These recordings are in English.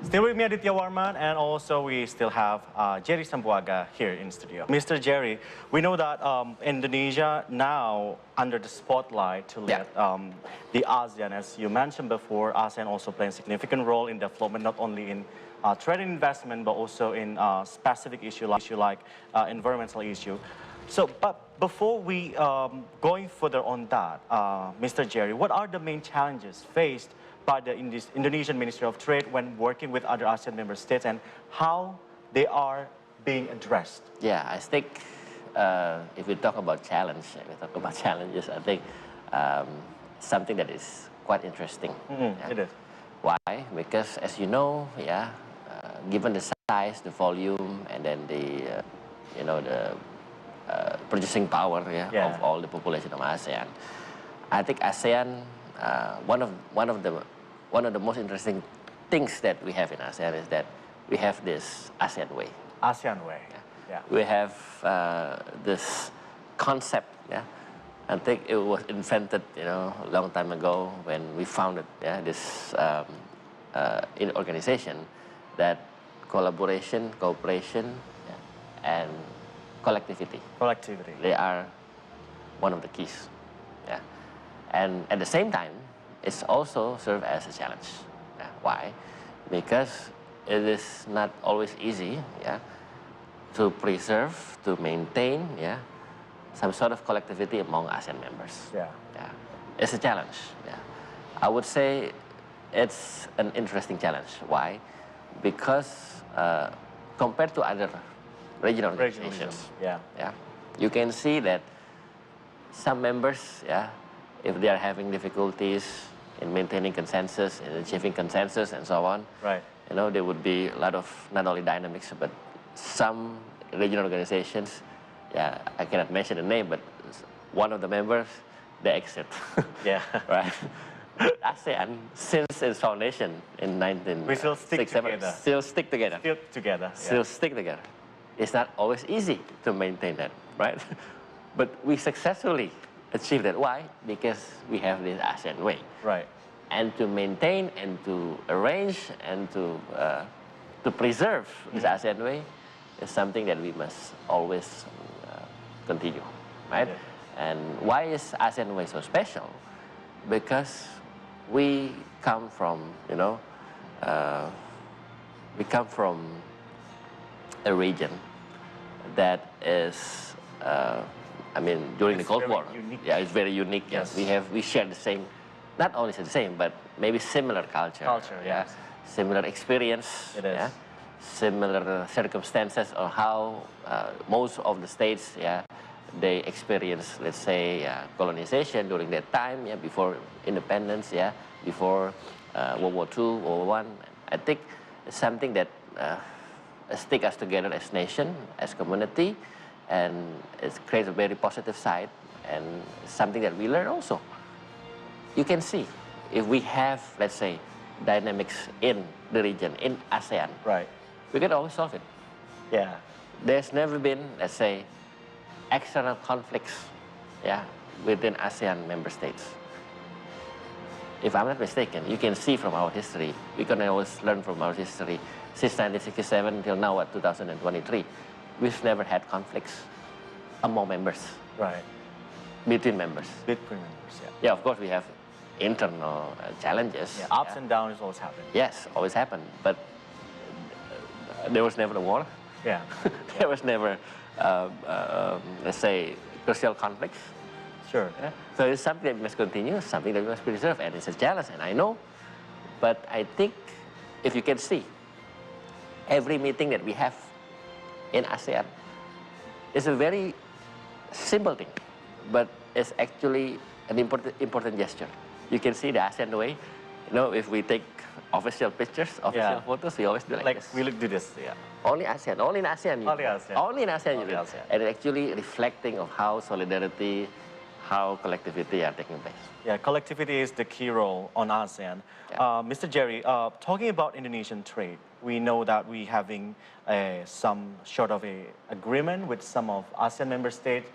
Still with me, Aditya Warman, and also we still have Jerry Sambuaga here in studio. Mr. Jerry, we know that Indonesia now under the spotlight to lead the ASEAN. As you mentioned before, ASEAN also plays a significant role in development, not only in trade and investment, but also in specific issue like environmental issue. So, but before we going further on that, Mr. Jerry, what are the main challenges faced by the Indonesian Ministry of Trade when working with other ASEAN member states, and how they are being addressed? Yeah, I think if we talk about challenges, I think something that is quite interesting. It is. Why? Because as you know, given the size, the volume, and then the the purchasing power of all the population of ASEAN, I think ASEAN, one of the most interesting things that we have in ASEAN is that we have this ASEAN way. ASEAN way. Yeah. We have this concept. I think it was invented, a long time ago when we founded this organization, that collaboration, cooperation, and collectivity. Collectivity. They are one of the keys. And at the same time, it's also served as a challenge. Why? Because it is not always easy to preserve, to maintain some sort of collectivity among ASEAN members. It's a challenge. I would say it's an interesting challenge. Why? Because compared to other regional organizations, you can see that some members, if they are having difficulties in maintaining consensus, in achieving consensus, and so on, there would be a lot of not only dynamics, but some regional organizations, I cannot mention the name, but one of the members, they exit. Right? ASEAN, since its foundation in 1967, we still stick together. Still stick together. Still together. Still stick together. It's not always easy to maintain that, right? But we successfully achieve that. Why? Because we have this ASEAN way. Right. And to maintain and to arrange and to preserve this ASEAN way is something that we must always continue, right? And why is ASEAN way so special? Because we come from, a region that is, during the Cold War, it's very unique. Yes. We share the same, not only the same, but maybe similar culture. Similar experience. It is. Similar circumstances on how most of the states, they experience, let's say, colonization during that time, before independence, before World War II, World War I. I think it's something that stick us together as nation, as community, and it creates a very positive side, and something that we learn also. You can see, if we have, let's say, dynamics in the region, in ASEAN, we can always solve it. There's never been, let's say, external conflicts within ASEAN member states. If I'm not mistaken, you can see from our history, we can always learn from our history, since 1967 until now, 2023, we've never had conflicts among members. Between members. Between members, Yeah, of course we have internal challenges. Ups and downs always happen. Yes, always happen, but there was never a war. There was never, let's say, crucial conflicts. Sure. So it's something that we must continue, something that we must preserve, and it's a challenge, and I know. But I think if you can see, every meeting that we have in ASEAN is a very simple thing, but it's actually an important gesture. You can see the ASEAN way. If we take official pictures, official photos, we always do like this. We do this, Only ASEAN, only in ASEAN. Only ASEAN. Only in ASEAN. And it's actually reflecting of how solidarity, how collectivity are taking place. Collectivity is the key role on ASEAN. Mr. Jerry, talking about Indonesian trade, we know that we having some sort of a agreement with some of ASEAN member states,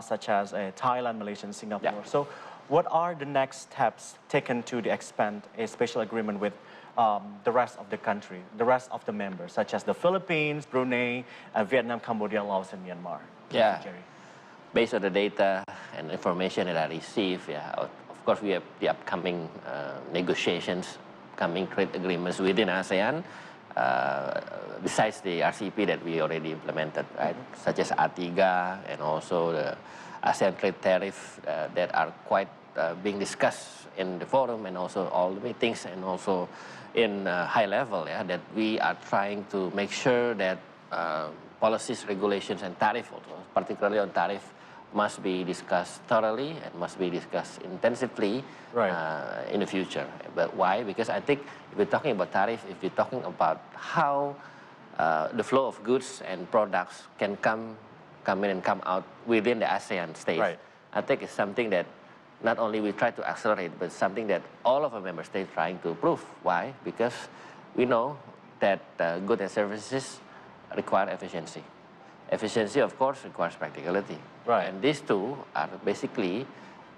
such as Thailand, Malaysia, and Singapore. So what are the next steps taken to expand a special agreement with the rest of the country, the rest of the members, such as the Philippines, Brunei, Vietnam, Cambodia, Laos, and Myanmar? Yeah. Mr. Jerry. Based on the data and information that I receive, yeah, of course we have the upcoming negotiations, coming trade agreements within ASEAN, besides the RCEP that we already implemented, right? Such as ATIGA and also the ASEAN trade tariff that are quite being discussed in the forum and also all the meetings and also in high level, yeah, that we are trying to make sure that policies, regulations, and tariff, also, particularly on tariff, must be discussed thoroughly and must be discussed intensively in the future. But why? Because I think if we're talking about tariff, if we're talking about how the flow of goods and products can come in and come out within the ASEAN states, I think it's something that not only we try to accelerate, but something that all of our member states trying to improve. Why? Because we know that goods and services require efficiency. Efficiency, of course, requires practicality. And these two are basically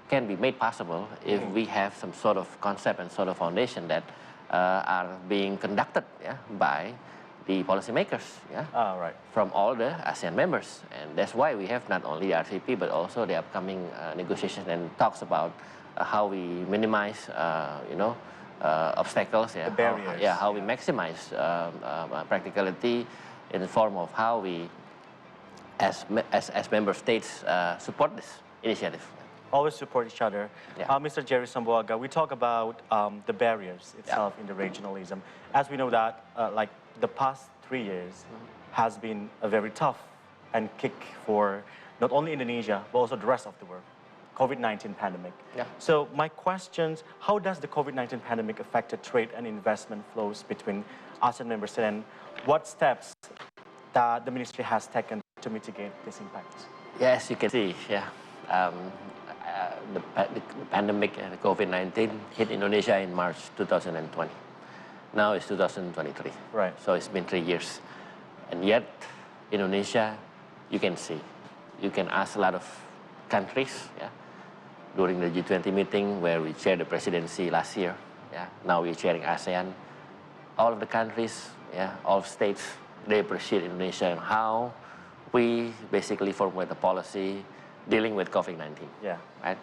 can be made possible if we have some sort of concept and sort of foundation that are being conducted by the policymakers from all the ASEAN members. And that's why we have not only the RCEP, but also the upcoming negotiations and talks about how we minimize, obstacles, the barriers. How we maximize practicality in the form of how we, as member states, support this initiative. Always support each other. Mr. Jerry Sambuaga, we talk about the barriers itself in the regionalism. As we know that, like the past 3 years has been a very tough and kick for not only Indonesia, but also the rest of the world. COVID-19 pandemic. So my questions, how does the COVID-19 pandemic affect the trade and investment flows between ASEAN members, and what steps that the ministry has taken to mitigate this impact? Yes, you can see, the pandemic, the COVID-19 hit Indonesia in March 2020. Now it's 2023. So it's been 3 years. And yet, Indonesia, you can see, you can ask a lot of countries, during the G20 meeting where we shared the presidency last year, now we're sharing ASEAN. All of the countries, all of states, they appreciate Indonesia and how we basically formulate a policy dealing with COVID-19. Right?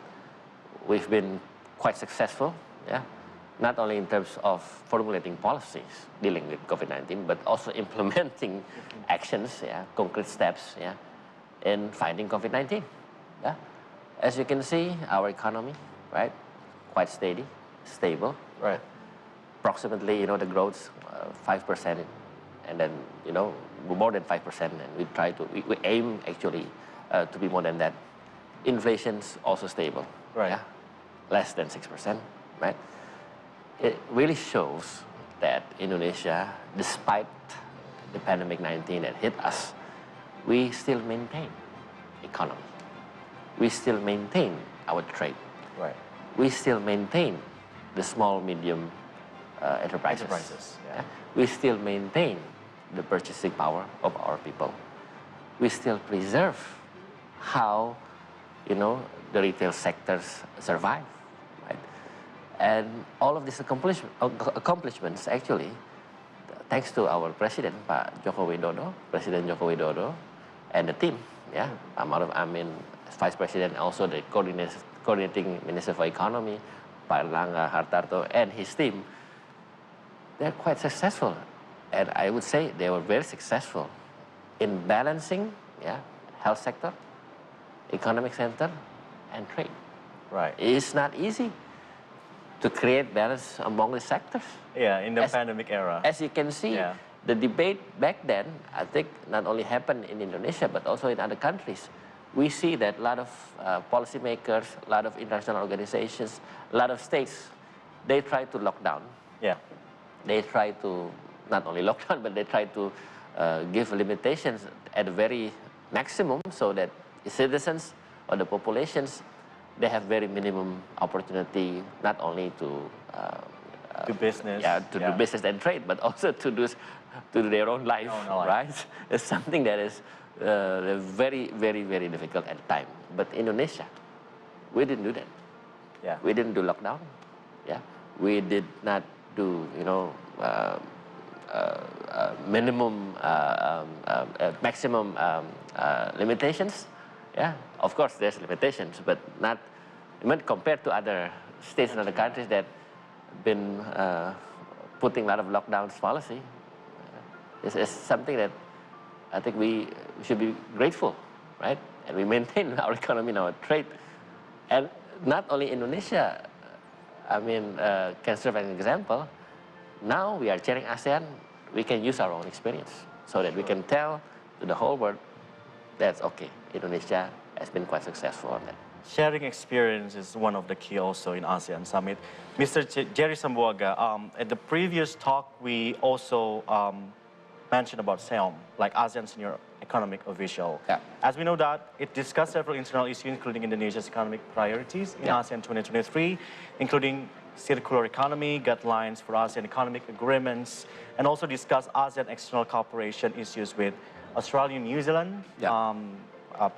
We've been quite successful, not only in terms of formulating policies dealing with COVID-19, but also implementing actions, concrete steps, in fighting COVID-19. As you can see, our economy, quite steady, stable. Approximately, the growth 5%, and then, more than 5%, and we aim actually to be more than that. Inflation's also stable, less than 6%, right? It really shows that Indonesia, despite the pandemic 19 that hit us, we still maintain economy. We still maintain our trade. We still maintain the small, medium enterprises. We still maintain the purchasing power of our people. We still preserve how, the retail sectors survive, right? And all of these accomplishments, actually, thanks to our president, President Joko Widodo, and the team, Amaruf Amin, Vice President, also the coordinating Minister for Economy, Pak Erlangga Hartarto, and his team, they're quite successful. And I would say they were very successful in balancing, health sector, economic center, and trade. It's not easy to create balance among the sectors. In the pandemic era. As you can see, the debate back then, I think, not only happened in Indonesia, but also in other countries. We see that a lot of policymakers, a lot of international organizations, a lot of states, they try to lock down. They try to not only lock down, but they try to give limitations at the very maximum so that the citizens or the populations, they have very minimum opportunity not only to do business, do business and trade, but also to do their own life, right? It's something that is very, very, very difficult at the time. But Indonesia, we didn't do that. We didn't do lockdown. We did not do, minimum, maximum limitations. Yeah, of course there's limitations, but not when compared to other states and other countries that been putting a lot of lockdowns policy. It's something that I think we should be grateful, right? And we maintain our economy and our trade. And not only Indonesia, can serve as an example. Now we are chairing ASEAN, we can use our own experience so that we can tell to the whole world that's okay, Indonesia has been quite successful on that. Sharing experience is one of the key also in ASEAN Summit. Mr. Jerry Sambuaga, at the previous talk, we also mentioned about SEOM, like ASEAN Senior Economic Official. Yeah. As we know that, it discussed several internal issues, including Indonesia's economic priorities in ASEAN 2023, including circular economy, guidelines for ASEAN economic agreements, and also discussed ASEAN external cooperation issues with Australia, New Zealand,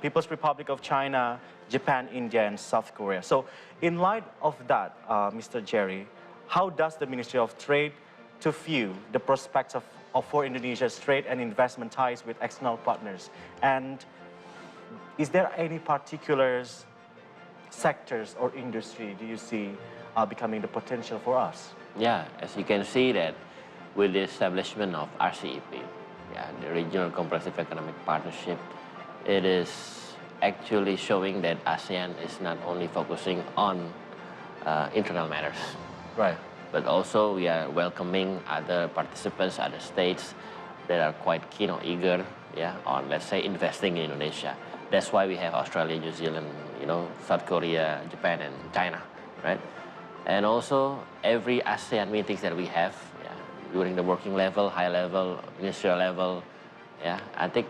People's Republic of China, Japan, India, and South Korea. So in light of that, Mr. Jerry, how does the Ministry of Trade to view the prospects of for Indonesia's trade and investment ties with external partners? And is there any particular sectors or industry do you see becoming the potential for us? Yeah, as you can see that with the establishment of RCEP, the Regional Comprehensive Economic Partnership, it is actually showing that ASEAN is not only focusing on internal matters. Right. But also we are welcoming other participants, other states that are quite keen or eager, on, let's say, investing in Indonesia. That's why we have Australia, New Zealand, South Korea, Japan, and China, right? And also every ASEAN meetings that we have, during the working level, high level, ministerial level, I think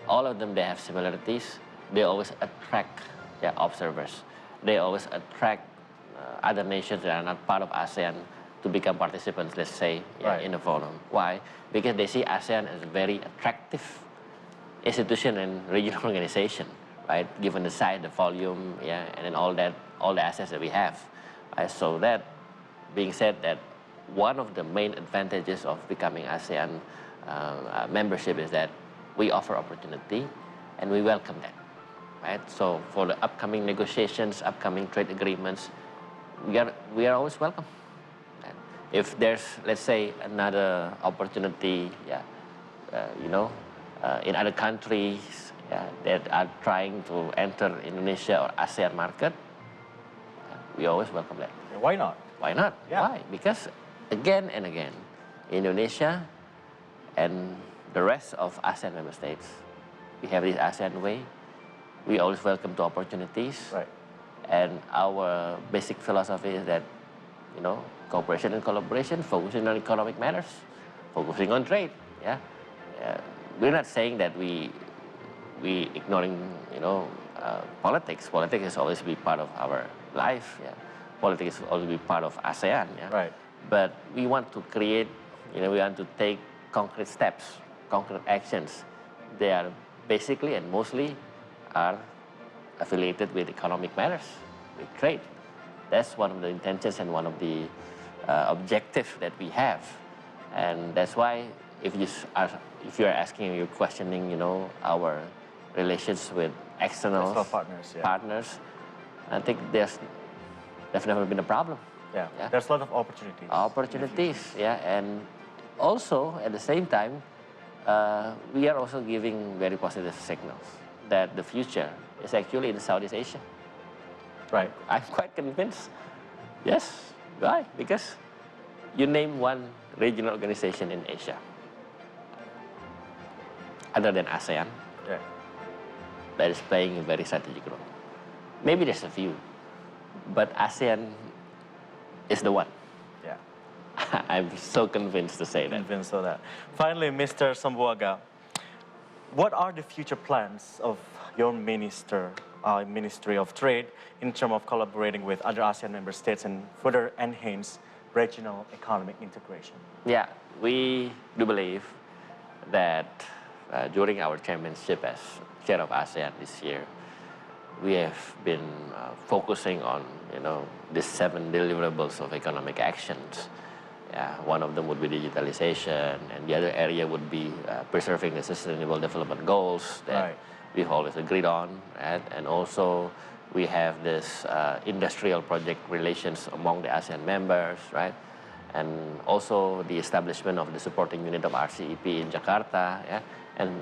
all of them, they have similarities. They always attract observers. They always attract other nations that are not part of ASEAN to become participants, let's say, in the forum. Why? Because they see ASEAN as a very attractive institution and regional organization, right? Given the size, the volume, and then all the assets that we have. So that being said, that one of the main advantages of becoming ASEAN membership is that we offer opportunity and we welcome that, right? So for the upcoming negotiations, upcoming trade agreements, we are always welcome. If there's, let's say, another opportunity, in other countries that are trying to enter Indonesia or ASEAN market, we always welcome that. Why not? Why not? Yeah. Why? Because again and again, Indonesia and the rest of ASEAN member states, we have this ASEAN way. We always welcome to opportunities. Right. And our basic philosophy is that, cooperation and collaboration, focusing on economic matters, focusing on trade. We're not saying that we ignoring, politics. Politics is always be part of our life. Politics is always be part of ASEAN. Right. But we want to create, we want to take concrete steps, concrete actions. They are basically and mostly are affiliated with economic matters, with trade. That's one of the intentions and one of the objectives that we have. And that's why if you are asking, you're questioning, our relations with external partners, I think there's never been a problem. There's a lot of opportunities. Opportunities, and also at the same time, we are also giving very positive signals that the future is actually in Southeast Asia. Right. I'm quite convinced. Yes. Why? Because you name one regional organization in Asia other than ASEAN that is playing a very strategic role. Maybe there's a few, but ASEAN is the one. I'm so convinced to say that. Convinced of that. Finally, Mr. Sambuaga, what are the future plans of your Ministry of Trade in terms of collaborating with other ASEAN member states and further enhance regional economic integration? We do believe that during our chairmanship as chair of ASEAN this year, we have been focusing on, the 7 deliverables of economic actions. Yeah, one of them would be digitalization, and the other area would be preserving the sustainable development goals that Right. we've always agreed on, right? And also we have this industrial project relations among the ASEAN members, right? And also the establishment of the supporting unit of RCEP in Jakarta, yeah? And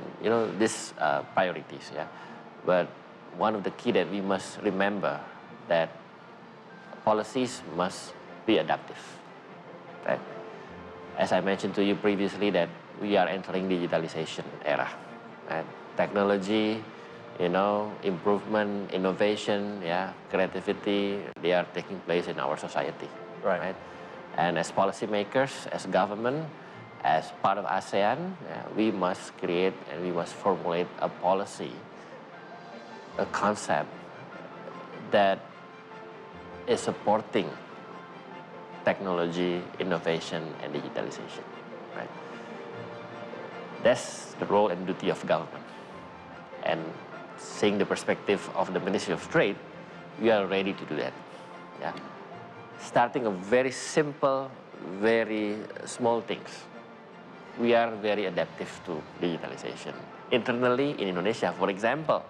these priorities, yeah? But one of the key that we must remember that policies must be adaptive, right? As I mentioned to you previously that we are entering digitalization era, right? Technology, improvement, innovation, yeah, creativity, they are taking place in our society, Right. And as policymakers, as government, as part of ASEAN, we must create and we must formulate a policy, a concept that is supporting technology, innovation, and digitalization, right? That's the role and duty of government. And seeing the perspective of the Ministry of Trade, we are ready to do that, yeah? Starting a very simple, very small things. We are very adaptive to digitalization. Internally in Indonesia, for example,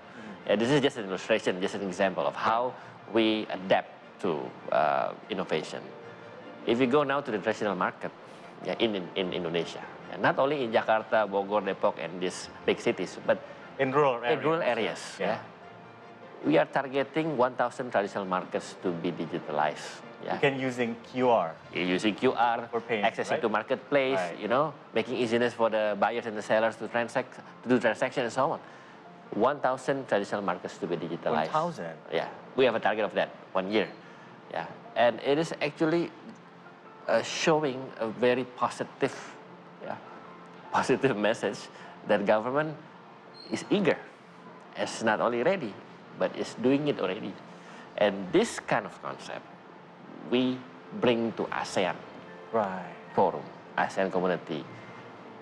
this is just an illustration, just an example of how we adapt to innovation. If you go now to the traditional market, yeah, in Indonesia, not only in Jakarta, Bogor, Depok, and these big cities, but In rural areas. in rural areas, Yeah. we are targeting 1,000 traditional markets to be digitalized. Yeah. You can using QR. Using QR, For payment, accessing right? to marketplace, Right. making easiness for the buyers and the sellers to do transactions and so on. 1,000 traditional markets to be digitalized. 1,000? Yeah, we have a target of that 1 year. Yeah, and it is actually showing a very positive, positive message that government is eager. It's not only ready, but it's doing it already. And this kind of concept, we bring to ASEAN Right. forum, ASEAN community,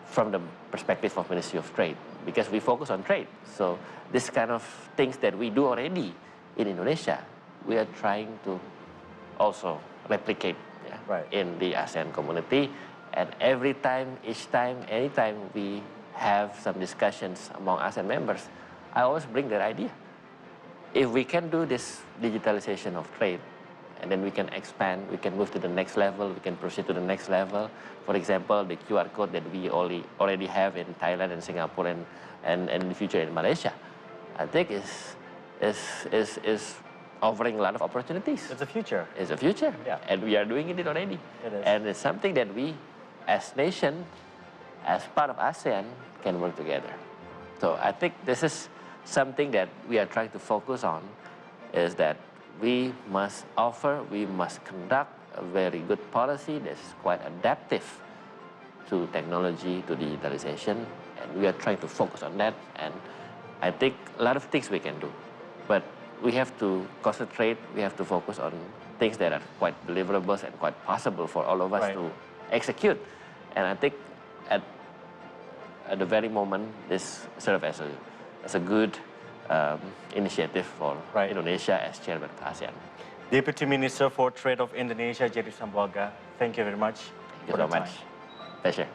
from the perspective of Ministry of Trade, because we focus on trade. So this kind of things that we do already in Indonesia, we are trying to also replicate Right. in the ASEAN community. And every time, each time, anytime we have some discussions among ASEAN members, I always bring that idea. If we can do this digitalization of trade, and then we can expand, we can move to the next level, we can proceed to the next level. For example, the QR code that we already have in Thailand and Singapore and in the future in Malaysia, I think is offering a lot of opportunities. It's the future. It's a future, Yeah. and we are doing it already. It is. And it's something that we, as nation, as part of ASEAN, can work together. So I think this is something that we are trying to focus on, is that we must offer, we must conduct a very good policy that's quite adaptive to technology, to digitalization, and we are trying to focus on that. And I think a lot of things we can do, but we have to concentrate, we have to focus on things that are quite deliverables and quite possible for all of us Right. to execute. And I think at the very moment, this serves as a good initiative for Right. Indonesia as chairman of ASEAN. Deputy Minister for Trade of Indonesia, Jerry Sambuaga, thank you very much. Thank you so much. Pleasure.